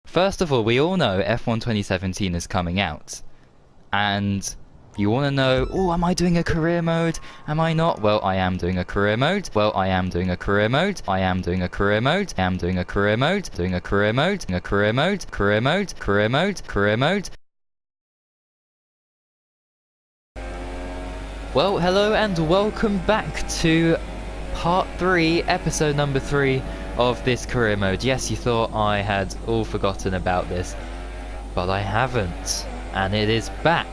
First of all, we all know F1 2017 is coming out. And you want to know, oh, am I doing a career mode? Am I not? Well, I am doing a career mode. Well, I am doing a career mode. I am doing a career mode. I am doing a career mode. Doing a career mode. A career mode. Career mode. Career mode. Career mode. Well, hello and welcome back to part 3, episode number 3 of this career mode. Yes, you thought I had all forgotten about this, but I haven't. And it is back.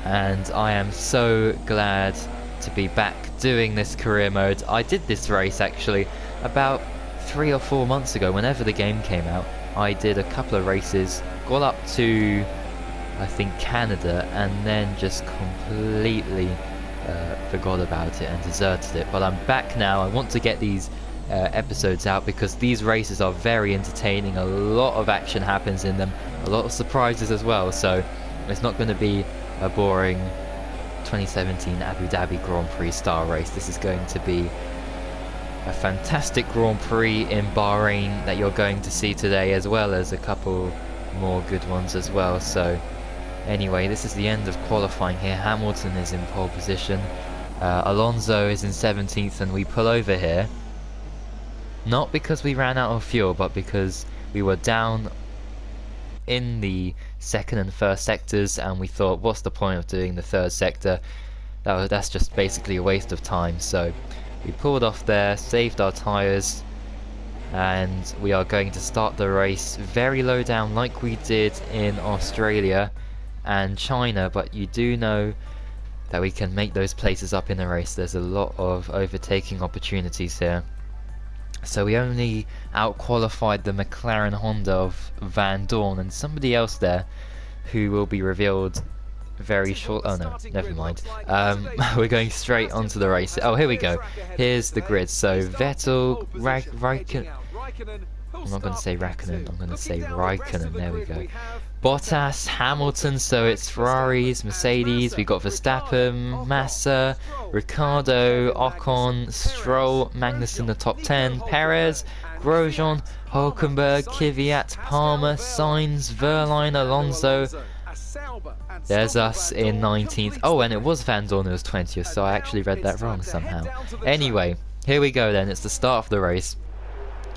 And I am so glad to be back doing this career mode. I did this race actually about 3 or 4 months ago, whenever the game came out. I did a couple of races, got up to I think Canada, and then just completely forgot about it and deserted it. But I'm back now. I want to get these episodes out because these races are very entertaining. A lot of action happens in them, a lot of surprises as well, so it's not going to be a boring 2017 Abu Dhabi Grand Prix style race. This is going to be a fantastic Grand Prix in Bahrain that you're going to see today, as well as a couple more good ones as well. So anyway, this is the end of qualifying here. Hamilton is in pole position, Alonso is in 17th, and we pull over here not because we ran out of fuel, but because we were down in the second and first sectors, and we thought, what's the point of doing the third sector? That's just basically a waste of time. So we pulled off there, saved our tyres, and we are going to start the race very low down like we did in Australia and China. But you do know that we can make those places up in the race. There's a lot of overtaking opportunities here. So we only out-qualified the McLaren Honda of Van Dorn and somebody else there who will be revealed very short. Oh no, never mind. We're going straight onto the race. Oh, here we go. Here's the grid. So Vettel, Raikkonen. I'm not going to say Raikkonen, I'm going to say Raikkonen. There we go. Bottas, Hamilton, so it's Ferraris, Mercedes, we got Verstappen, Massa, Ricciardo, Ocon, Stroll, Magnussen the top 10, Perez, Grosjean, Hulkenberg, Kvyat, Palmer, Sainz, Verline, Alonso. There's us in 19th. Oh, and it was Van Dorn who was 20th, so I actually read that wrong somehow. Anyway, here we go then, it's the start of the race.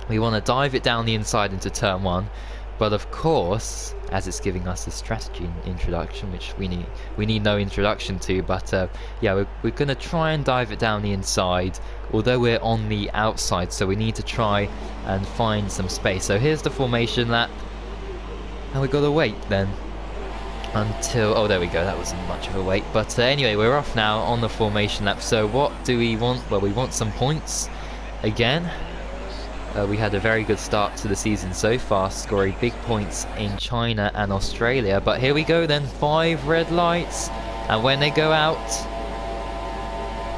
We want to dive it down the inside into turn 1, but of course, as it's giving us a strategy introduction, which we need no introduction to, but yeah, we're going to try and dive it down the inside, although we're on the outside, so we need to try and find some space. So here's the formation lap, and we've got to wait then until, oh there we go, that wasn't much of a wait, but anyway, we're off now on the formation lap. So what do we want? Well, we want some points again. We had a very good start to the season so far, scoring big points in China and Australia. But here we go then, 5 red lights, and when they go out,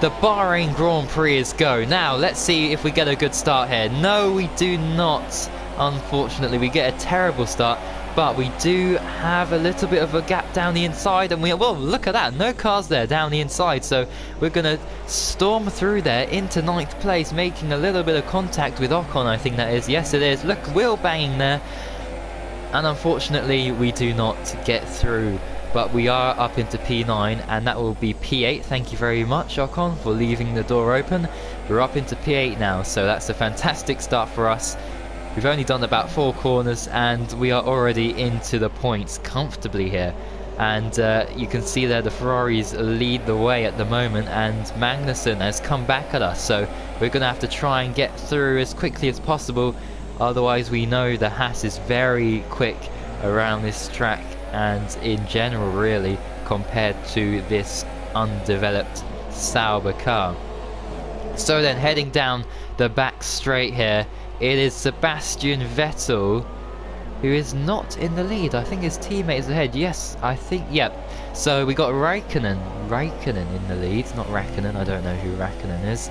the Bahrain Grand Prix is go. Now let's see if we get a good start here. No, we do not. Unfortunately, we get a terrible start, but we do have a little bit of a gap down the inside, and well, look at that, no cars there down the inside, so we're gonna storm through there into 9th place, making a little bit of contact with Ocon, I think that is. Yes, it is. Look, wheel banging there, and unfortunately we do not get through, but we are up into P9, and that will be P8. Thank you very much, Ocon, for leaving the door open. We're up into P8 now, so that's a fantastic start for us. We've only done about 4 corners, and we are already into the points comfortably here. And you can see there the Ferraris lead the way at the moment, and Magnussen has come back at us. So we're going to have to try and get through as quickly as possible. Otherwise, we know the Haas is very quick around this track, and in general, really, compared to this undeveloped Sauber car. So then, heading down the back straight here, it is Sebastian Vettel who is not in the lead. I think his teammate is ahead. Yes, I think, yep. So we got Raikkonen in the lead, not Raikkonen. I don't know who Raikkonen is.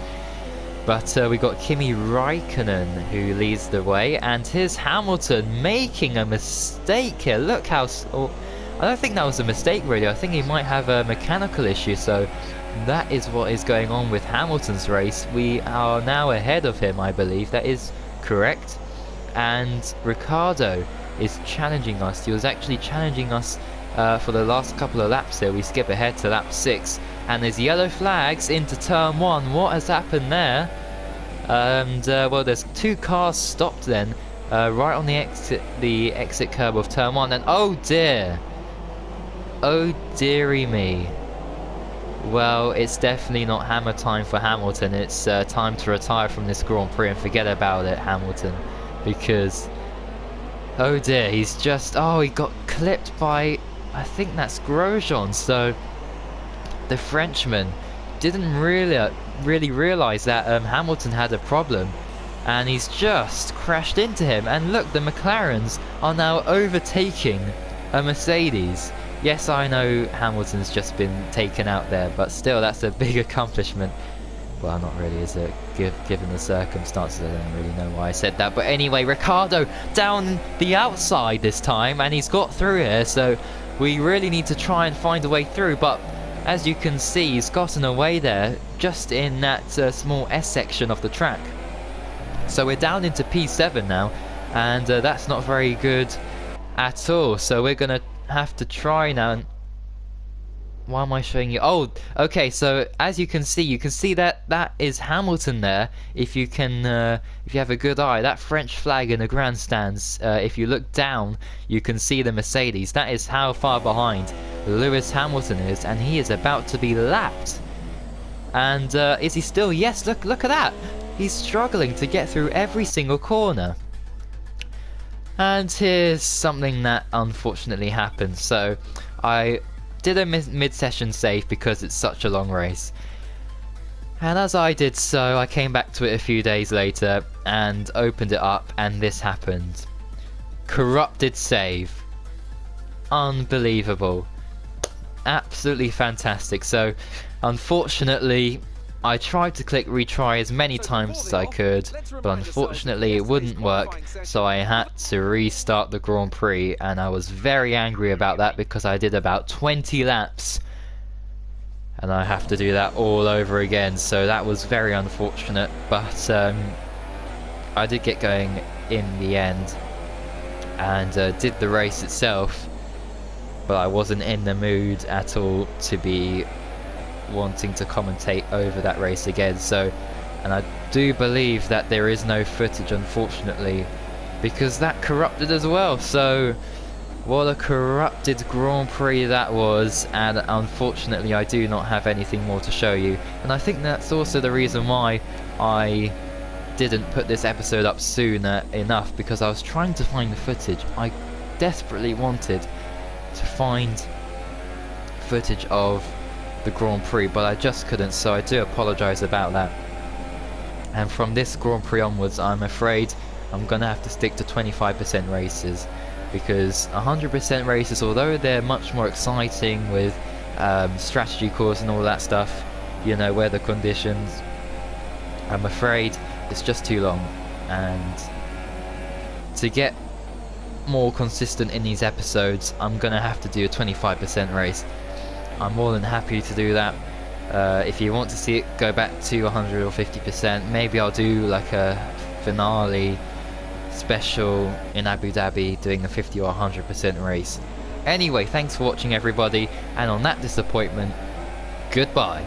But we got Kimi Raikkonen who leads the way, and here's Hamilton making a mistake here. Look how... I don't think that was a mistake really. I think he might have a mechanical issue, so that is what is going on with Hamilton's race. We are now ahead of him, I believe. That is correct. And Ricciardo is challenging us. He was actually challenging us for the last couple of laps there. We skip ahead to lap 6, and there's yellow flags into turn 1. What has happened there? And well, there's 2 cars stopped then, right on the exit curb of turn 1, and oh dear, oh dearie me. Well, it's definitely not hammer time for Hamilton. It's time to retire from this Grand Prix and forget about it, Hamilton, because oh dear, he's just, oh, he got clipped by, I think that's Grosjean. So the Frenchman didn't really realise that Hamilton had a problem, and he's just crashed into him. And look, the McLarens are now overtaking a Mercedes. Yes, I know Hamilton's just been taken out there, but still, that's a big accomplishment. Well, not really, is it? Given the circumstances, I don't really know why I said that. But anyway, Ricciardo down the outside this time, and he's got through here, so we really need to try and find a way through. But as you can see, he's gotten away there, just in that small S section of the track. So we're down into P7 now, and that's not very good at all. So we're going to have to try now. And why am I showing you? Oh, okay, so as you can see that is Hamilton there. If you can, if you have a good eye, that French flag in the grandstands, if you look down, you can see the Mercedes. That is how far behind Lewis Hamilton is, and he is about to be lapped. And is he still? Yes, look at that. He's struggling to get through every single corner. And here's something that unfortunately happened. So I did a mid-session save because it's such a long race. And as I did so, I came back to it a few days later and opened it up, and this happened. Corrupted save. Unbelievable. Absolutely fantastic. So unfortunately, I tried to click retry as many times as I could, but unfortunately it wouldn't work, so I had to restart the Grand Prix, and I was very angry about that because I did about 20 laps and I have to do that all over again. So that was very unfortunate, but I did get going in the end and did the race itself, but I wasn't in the mood at all to be wanting to commentate over that race again. So, and I do believe that there is no footage, unfortunately, because that corrupted as well. So what a corrupted Grand Prix that was, and unfortunately I do not have anything more to show you. And I think that's also the reason why I didn't put this episode up sooner enough, because I was trying to find the footage. I desperately wanted to find footage of the Grand Prix, but I just couldn't, so I do apologise about that. And from this Grand Prix onwards, I'm afraid I'm gonna have to stick to 25% races, because 100% races, although they're much more exciting with strategy course and all that stuff, you know, weather conditions, I'm afraid it's just too long. And to get more consistent in these episodes, I'm gonna have to do a 25% race. I'm more than happy to do that. If you want to see it go back to 100 or 50%, maybe I'll do like a finale special in Abu Dhabi doing a 50 or 100% race. Anyway, thanks for watching everybody, and on that disappointment, goodbye.